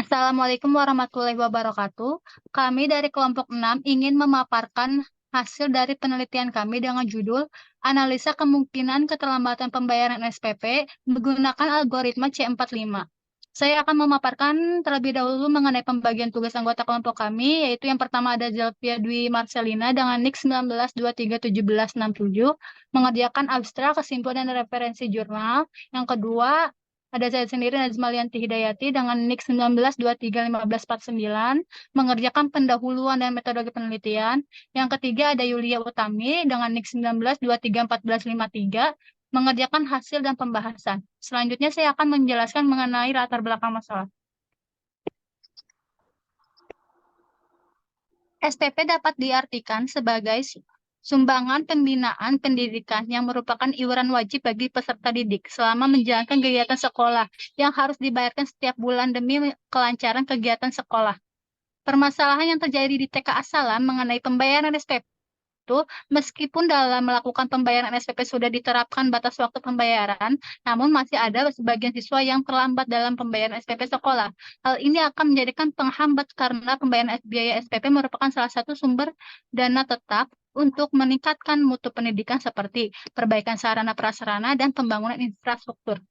Assalamualaikum warahmatullahi wabarakatuh. Kami dari kelompok 6 ingin memaparkan hasil dari penelitian kami dengan judul Analisa Kemungkinan Keterlambatan Pembayaran SPP menggunakan algoritma C45. Saya akan memaparkan terlebih dahulu mengenai pembagian tugas anggota kelompok kami, yaitu yang pertama ada Zelvia Dwi Marcelina dengan NIK 19231767 mengerjakan abstrak, kesimpulan, dan referensi jurnal. Yang kedua, ada saya sendiri Nazmalianti Hidayati dengan NIK 19231549 mengerjakan pendahuluan dan metodologi penelitian. Yang ketiga ada Yulia Utami dengan NIK 19231453 mengerjakan hasil dan pembahasan. Selanjutnya saya akan menjelaskan mengenai latar belakang masalah. SPP dapat diartikan sebagai sumbangan pembinaan pendidikan yang merupakan iuran wajib bagi peserta didik selama menjalankan kegiatan sekolah yang harus dibayarkan setiap bulan demi kelancaran kegiatan sekolah. Permasalahan yang terjadi di TK Asalam mengenai pembayaran SPP itu, meskipun dalam melakukan pembayaran SPP sudah diterapkan batas waktu pembayaran, namun masih ada sebagian siswa yang terlambat dalam pembayaran SPP sekolah. Hal ini akan menjadikan penghambat karena pembayaran biaya SPP merupakan salah satu sumber dana tetap untuk meningkatkan mutu pendidikan seperti perbaikan sarana prasarana dan pembangunan infrastruktur.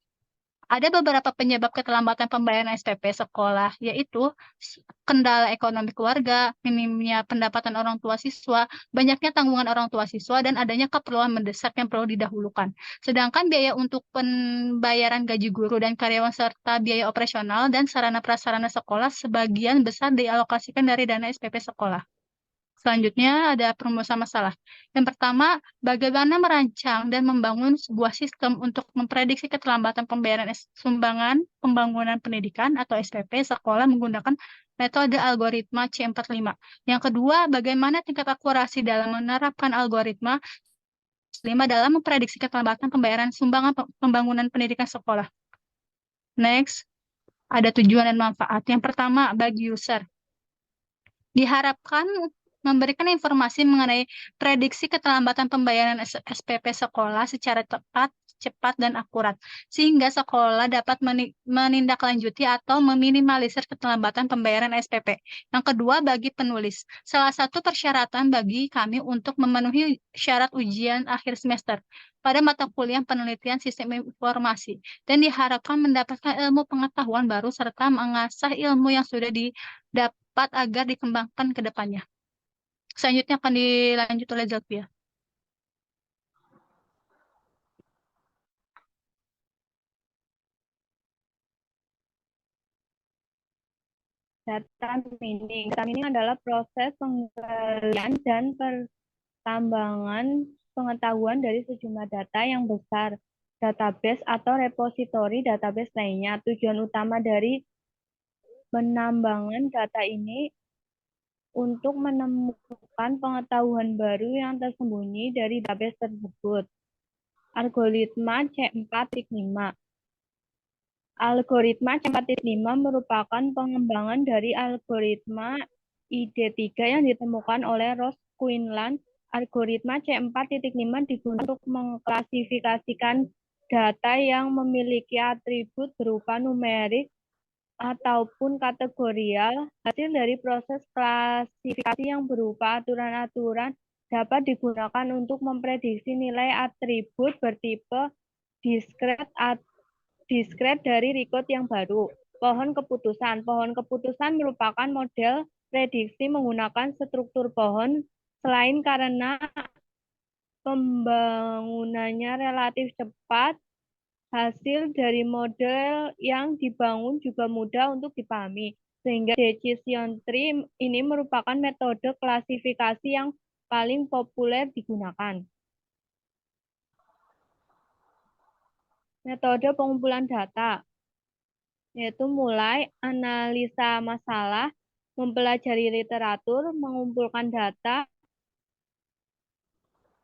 Ada beberapa penyebab keterlambatan pembayaran SPP sekolah, yaitu kendala ekonomi keluarga, minimnya pendapatan orang tua siswa, banyaknya tanggungan orang tua siswa, dan adanya keperluan mendesak yang perlu didahulukan. Sedangkan biaya untuk pembayaran gaji guru dan karyawan serta biaya operasional dan sarana prasarana sekolah sebagian besar dialokasikan dari dana SPP sekolah. Selanjutnya ada perumusan masalah. Yang pertama, bagaimana merancang dan membangun sebuah sistem untuk memprediksi keterlambatan pembayaran sumbangan pembangunan pendidikan atau SPP sekolah menggunakan metode algoritma C45. Yang kedua, bagaimana tingkat akurasi dalam menerapkan algoritma C45 dalam memprediksi keterlambatan pembayaran sumbangan pembangunan pendidikan sekolah. Next, ada tujuan dan manfaat. Yang pertama, bagi user. Diharapkan memberikan informasi mengenai prediksi keterlambatan pembayaran SPP sekolah secara tepat, cepat, dan akurat, sehingga sekolah dapat menindaklanjuti atau meminimalisir keterlambatan pembayaran SPP. Yang kedua, bagi penulis. Salah satu persyaratan bagi kami untuk memenuhi syarat ujian akhir semester pada mata kuliah penelitian sistem informasi, dan diharapkan mendapatkan ilmu pengetahuan baru serta mengasah ilmu yang sudah didapat agar dikembangkan ke depannya. Selanjutnya akan dilanjut oleh Zelvia. Data mining. Data mining adalah proses penggalian dan pertambangan pengetahuan dari sejumlah data yang besar, database atau repositori database lainnya. Tujuan utama dari penambangan data ini untuk menemukan pengetahuan baru yang tersembunyi dari database tersebut. Algoritma C4.5. Algoritma C4.5 merupakan pengembangan dari algoritma ID3 yang ditemukan oleh Ross Quinlan. Algoritma C4.5 digunakan untuk mengklasifikasikan data yang memiliki atribut berupa numerik ataupun kategorial. Hasil dari proses klasifikasi yang berupa aturan-aturan dapat digunakan untuk memprediksi nilai atribut bertipe diskret dari record yang baru. Pohon keputusan. Pohon keputusan merupakan model prediksi menggunakan struktur pohon selain karena pembangunannya relatif cepat. Hasil dari model yang dibangun juga mudah untuk dipahami, sehingga decision tree ini merupakan metode klasifikasi yang paling populer digunakan. Metode pengumpulan data, yaitu mulai analisa masalah, mempelajari literatur, mengumpulkan data,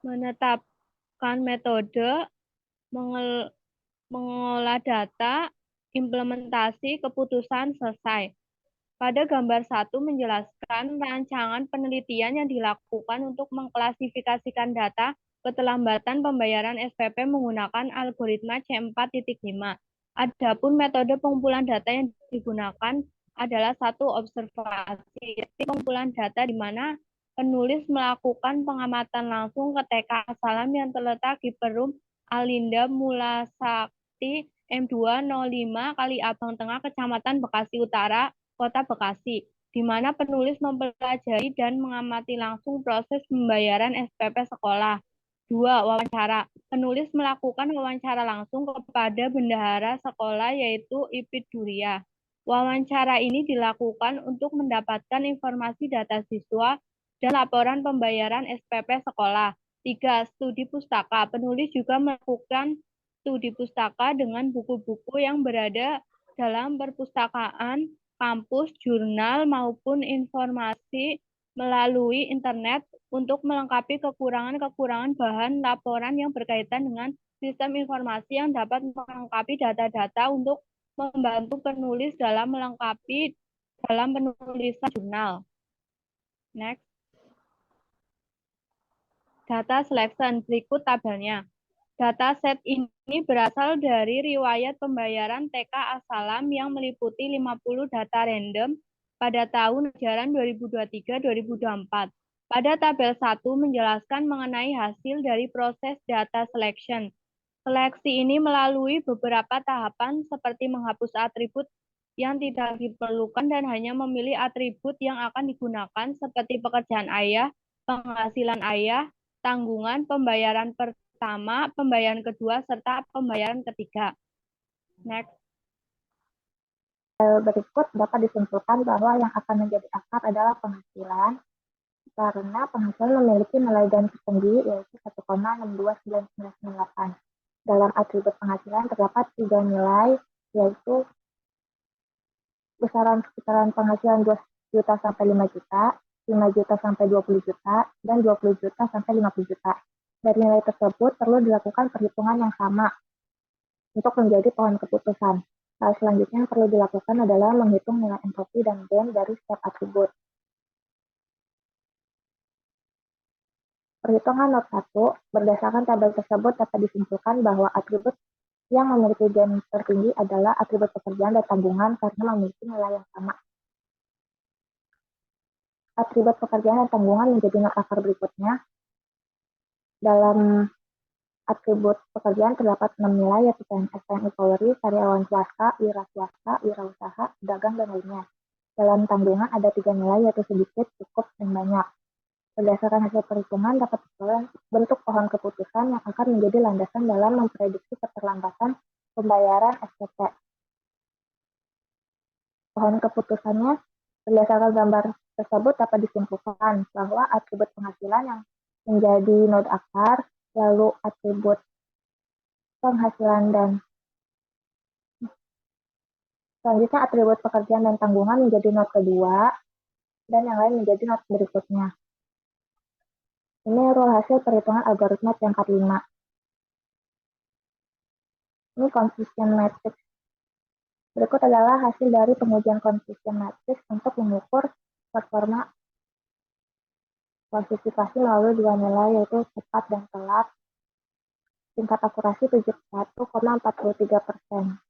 menetapkan metode, mengolah data, implementasi, keputusan, selesai. Pada gambar 1 menjelaskan rancangan penelitian yang dilakukan untuk mengklasifikasikan data keterlambatan pembayaran SPP menggunakan algoritma C4.5. Adapun metode pengumpulan data yang digunakan adalah satu observasi, yaitu pengumpulan data di mana penulis melakukan pengamatan langsung ke TK Salam yang terletak di Perum Alinda Mulasakti M205 Kali Abang Tengah, Kecamatan Bekasi Utara, Kota Bekasi, di mana penulis mempelajari dan mengamati langsung proses pembayaran SPP sekolah. 2. Wawancara. Penulis melakukan wawancara langsung kepada bendahara sekolah yaitu Ipid Duria. Wawancara ini dilakukan untuk mendapatkan informasi data siswa dan laporan pembayaran SPP sekolah. 3. Studi pustaka. Penulis juga melakukan studi pustaka dengan buku-buku yang berada dalam perpustakaan, kampus, jurnal, maupun informasi melalui internet untuk melengkapi kekurangan-kekurangan bahan laporan yang berkaitan dengan sistem informasi yang dapat melengkapi data-data untuk membantu penulis dalam penulisan jurnal. Next. Data selection, berikut tabelnya. Data set ini berasal dari riwayat pembayaran TK Asalam yang meliputi 50 data random pada tahun ajaran 2023-2024. Pada tabel 1 menjelaskan mengenai hasil dari proses data selection. Seleksi ini melalui beberapa tahapan seperti menghapus atribut yang tidak diperlukan dan hanya memilih atribut yang akan digunakan seperti pekerjaan ayah, penghasilan ayah, tanggungan, pembayaran pertama, pembayaran kedua, serta pembayaran ketiga. Next. Berikut dapat disimpulkan bahwa yang akan menjadi akar adalah penghasilan, karena penghasilan memiliki nilai ganti tinggi yaitu 1,629998. Dalam atribut penghasilan terdapat 3 nilai, yaitu besaran sekitaran penghasilan 2 juta sampai 5 juta, 5 juta sampai 20 juta, dan 20 juta sampai 50 juta. Dari nilai tersebut perlu dilakukan perhitungan yang sama untuk menjadi pohon keputusan. Hal selanjutnya yang perlu dilakukan adalah menghitung nilai entropy dan gain dari setiap atribut. Perhitungan not 1, berdasarkan tabel tersebut dapat disimpulkan bahwa atribut yang memiliki gain tertinggi adalah atribut pekerjaan dan tanggungan karena memiliki nilai yang sama. Atribut pekerjaan dan tanggungan menjadi not akar berikutnya. Dalam atribut pekerjaan terdapat 6 nilai, yaitu PNS, TNI Polri, karyawan swasta, wira swasta, wirausaha, pedagang, dan lainnya. Dalam tanggungan ada 3 nilai, yaitu sedikit, cukup, dan banyak. Berdasarkan hasil perhitungan dapat diperoleh bentuk pohon keputusan yang akan menjadi landasan dalam memprediksi keterlambatan pembayaran SPP. Pohon keputusannya berdasarkan gambar tersebut dapat disimpulkan bahwa atribut penghasilan yang menjadi node akar, lalu atribut penghasilan dan selanjutnya atribut pekerjaan dan tanggungan menjadi node kedua, dan yang lain menjadi node berikutnya. Ini rule hasil perhitungan algoritma tingkat 5. Ini consistent matrix. Berikut adalah hasil dari pengujian consistent matrix untuk mengukur performa klasifikasi melalui 2 nilai, yaitu cepat dan telat. Tingkat akurasi 71,43%.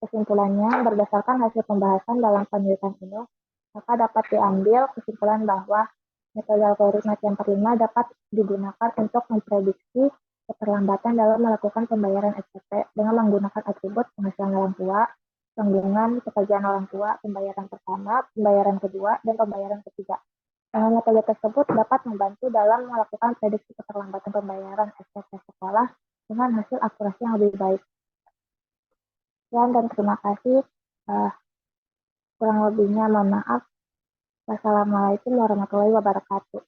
Kesimpulannya, berdasarkan hasil pembahasan dalam penelitian ini, maka dapat diambil kesimpulan bahwa metode algoritma tingkat 5 dapat digunakan untuk memprediksi keterlambatan dalam melakukan pembayaran SPP dengan menggunakan atribut penghasilan orang tua, tanggungan, pekerjaan orang tua, pembayaran pertama, pembayaran kedua, dan pembayaran ketiga. Dengan metode tersebut dapat membantu dalam melakukan prediksi keterlambatan pembayaran SPP sekolah dengan hasil akurasi yang lebih baik. Sekian dan terima kasih. Kurang lebihnya mohon maaf. Wassalamualaikum warahmatullahi wabarakatuh.